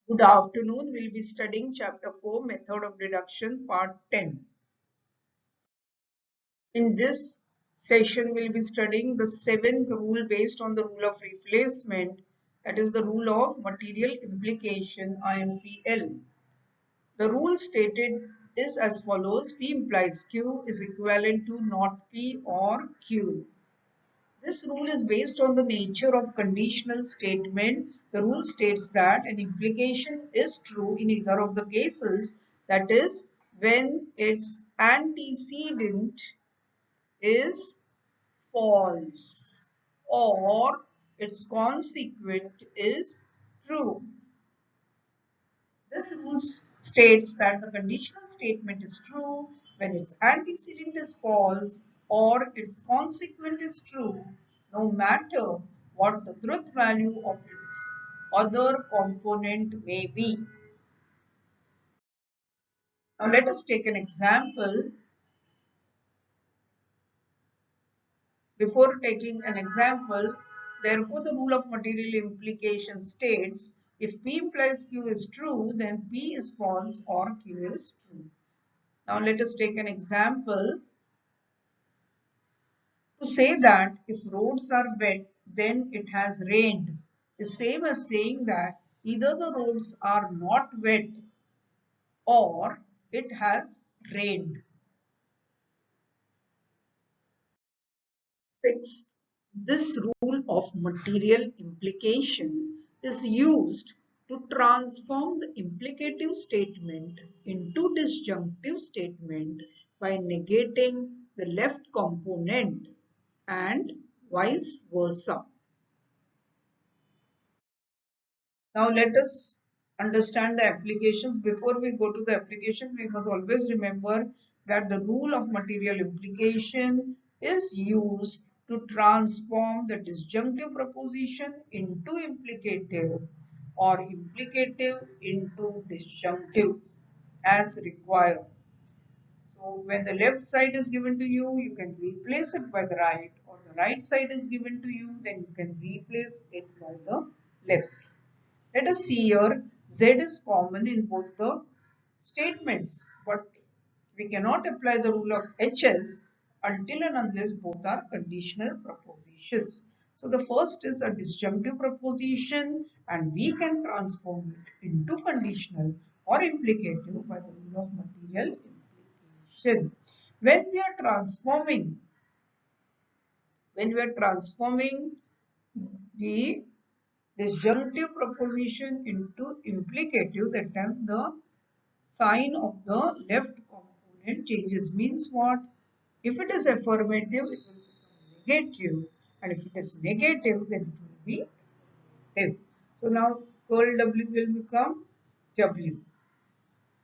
Good afternoon. We'll be studying Chapter 4, Method of Deduction, Part 10. In this session, we'll be studying the seventh rule based on the rule of replacement, that is the rule of material implication, IMPL. The rule stated is as follows: P implies Q is equivalent to not P or Q. This rule is based on the nature of conditional statement. The rule states that an implication is true in either of the cases, that is, when its antecedent is false or its consequent is true. This rule states that the conditional statement is true when its antecedent is false or its consequent is true, no matter what the truth value of its other component may be. Now let us take an example. Before taking an example, therefore the rule of material implication states if P implies Q is true, then P is false or Q is true. Now let us take an example. To say that if roads are wet, then it has rained is same as saying that either the roads are not wet or it has rained. Sixth, this rule of material implication is used to transform the implicative statement into disjunctive statement by negating the left component and vice versa. Now let us understand the applications. Before we go to the application, we must always remember that the rule of material implication is used to transform the disjunctive proposition into implicative or implicative into disjunctive as required. So when the left side is given to you, you can replace it by the right, or the right side is given to you, then you can replace it by the left. Let us see here, Z is common in both the statements, but we cannot apply the rule of HS until and unless both are conditional propositions. So the first is a disjunctive proposition and we can transform it into conditional or implicative by the rule of material implication. When we are transforming the disjunctive proposition into implicative, that time the sign of the left component changes. Means what? If it is affirmative, it will become negative, and if it is negative, then it will be affirmative. So now curl W will become W.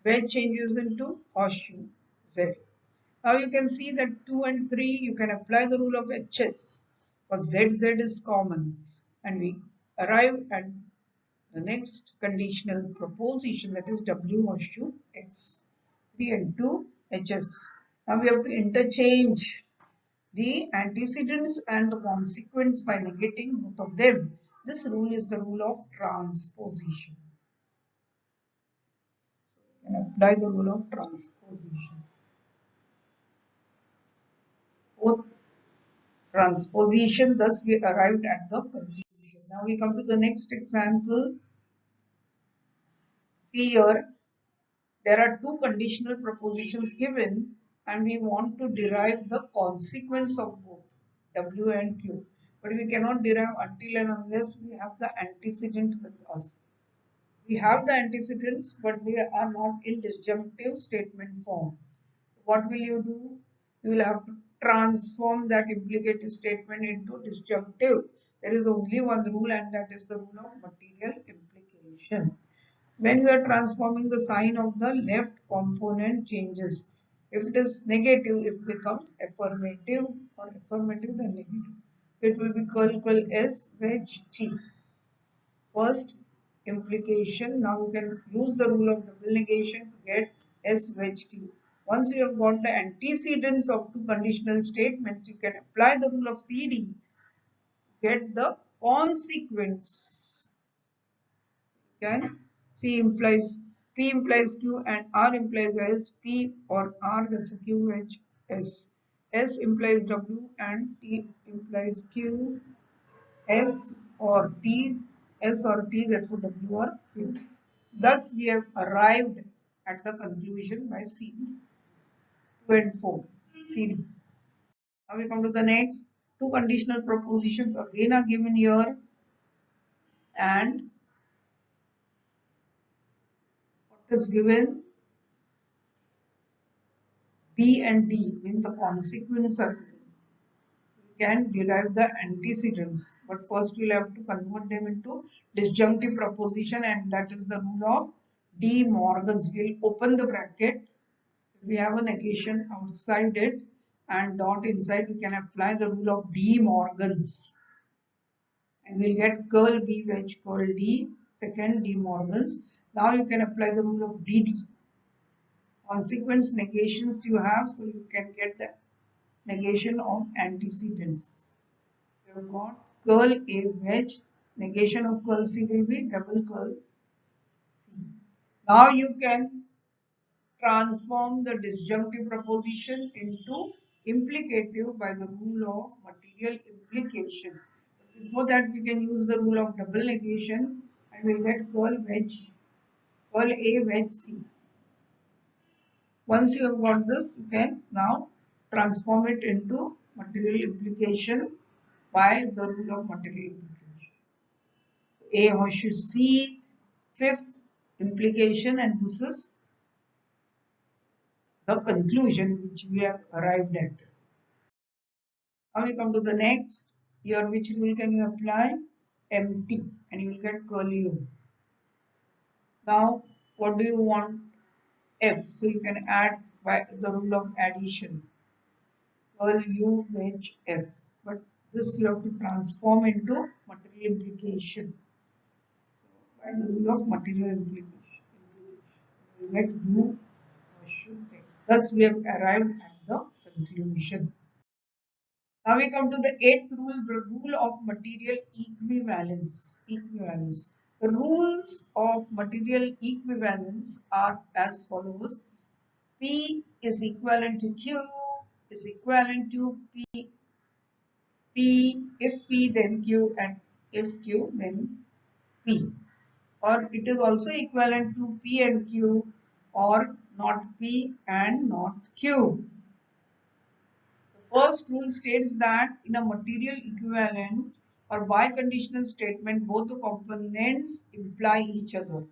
Wedge changes into horseshoe Z. Now you can see that 2 and 3, you can apply the rule of HS, for ZZ is common, and we arrive at the next conditional proposition, that is W horseshoe X. 3 and 2 HS. Now we have to interchange the antecedents and the consequents by negating both of them. This rule is the rule of transposition. You can apply the rule of transposition. Both transposition, thus we arrived at the conclusion. Now we come to the next example. See here, there are two conditional propositions given and we want to derive the consequence of both W and Q. But we cannot derive until and unless we have the antecedent with us. We have the antecedents but they are not in disjunctive statement form. What will you do? You will have to transform that implicative statement into disjunctive. There is only one rule and that is the rule of material implication. When we are transforming, the sign of the left component changes. If it is negative, it becomes affirmative, or affirmative then negative. It will be curl S wedge T. First implication. Now you can use the rule of double negation to get S wedge T. Once you have got the antecedents of two conditional statements, you can apply the rule of CD, get the consequence. You can C implies P implies Q and R implies S. P or R, that's a Q H S. S implies W and T implies Q. S or T, S or T, that's a W or Q. Thus, we have arrived at the conclusion by CD. 2 and 4. CD. Now we come to the next. Two conditional propositions again are given here, and what is given? B and D mean the consequence are given. So we can derive the antecedents, but first we'll have to convert them into disjunctive proposition, and that is the rule of De Morgan's. We'll open the bracket. If we have a negation outside it and dot inside, we can apply the rule of De Morgan's. And we'll get curl B wedge curl D, second De Morgan's. Now you can apply the rule of DD. Consequence negations you have, so you can get the negation of antecedents. You have got curl A wedge, negation of curl C will be double curl C. Now you can transform the disjunctive proposition into implicative by the rule of material implication. Before that, we can use the rule of double negation and we'll get curl A wedge C. Once you have got this, you can now transform it into material implication by the rule of material implication. A horseshoe C, fifth implication, and this is the conclusion which we have arrived at. Now we come to the next. Here, which rule can you apply? Empty, and you will get curl U. Now, what do you want? F. So you can add by the rule of addition. Curl U wedge F. But this you have to transform into material implication. So by the rule of material implication, you get U horseshoe F. Thus we have arrived at the conclusion. Now we come to the eighth rule, the rule of material equivalence. The rules of material equivalence are as follows. P is equivalent to Q is equivalent to P. If P then Q, and if Q then P. Or it is also equivalent to P and Q, or not P and not Q. First rule states that in a material equivalent or biconditional statement, both the components imply each other.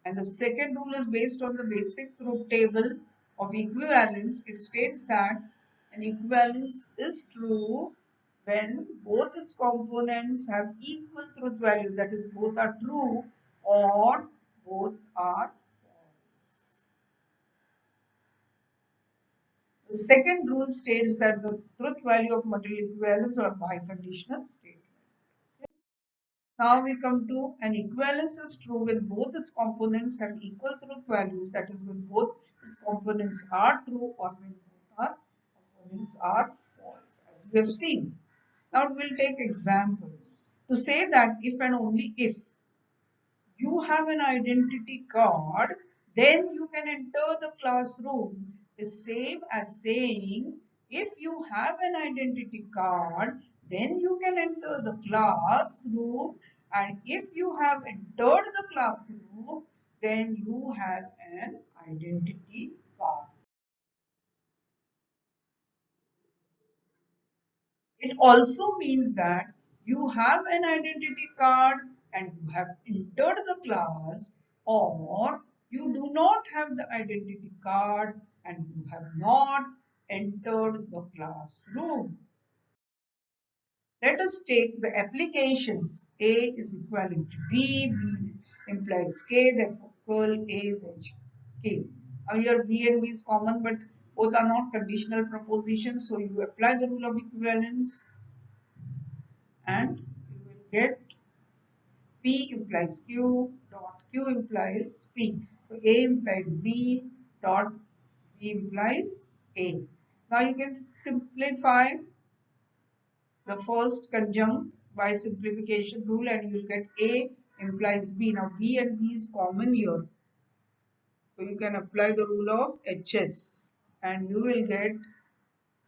And the second rule is based on the basic truth table of equivalence. It states that an equivalence is true when both its components have equal truth values, that is, both are true or both are false. The second rule states that the truth value of material equivalence or biconditional statement. Now we come to an equivalence is true when both its components have equal truth values, that is when both its components are true or when both our components are false, as we have seen. Now we'll take examples to say that if and only if you have an identity card, then you can enter the classroom is same as saying if you have an identity card, then you can enter the classroom, and if you have entered the classroom, then you have an identity card. It also means that you have an identity card and you have entered the class, or you do not have the identity card and you have not entered the classroom. Let us take the applications. A is equivalent to B, B implies K, therefore curl A wedge K. Now here B and B is common, but both are not conditional propositions, so you apply the rule of equivalence and you will get P implies Q dot Q implies P. So A implies B dot B implies A. Now you can simplify the first conjunct by simplification rule and you will get A implies B. Now B and B is common here. So you can apply the rule of HS and you will get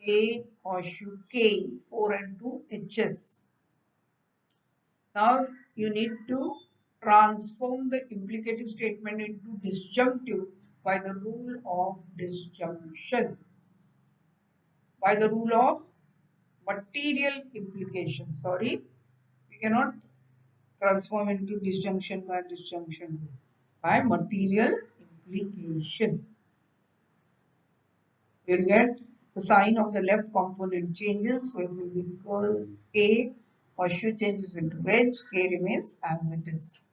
A horseshoe K, 4 and 2 HS. Now you need to transform the implicative statement into disjunctive by the rule of disjunction. By the rule of material implication. Sorry, we cannot transform into disjunction by disjunction. By material implication. We'll get the sign of the left component changes. So it will be equal A, horseshoe changes into wedge, K remains as it is.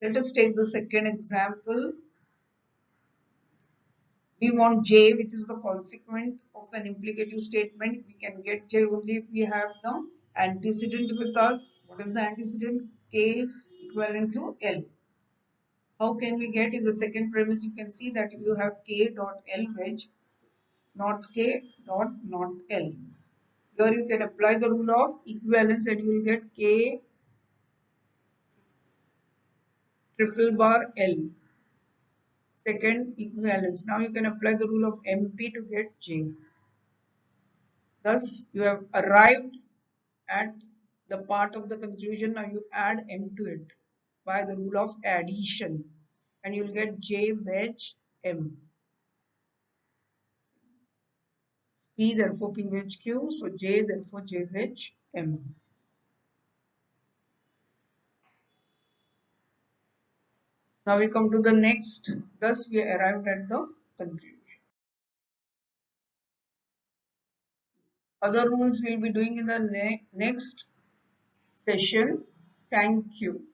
Let us take the second example. We want J, which is the consequent of an implicative statement. We can get J only if we have the antecedent with us. What is the antecedent? K equivalent to L. How can we get in the second premise? You can see that you have K dot L wedge, not K dot not L. Here you can apply the rule of equivalence and you will get K triple bar L. Second equivalence. Now you can apply the rule of MP to get J. Thus you have arrived at the part of the conclusion. Now you add M to it by the rule of addition and you will get J wedge M. P therefore P wedge Q. So J therefore J wedge M. Now we come to the next. Thus we arrived at the conclusion. Other rules we'll be doing in the next session. Thank you.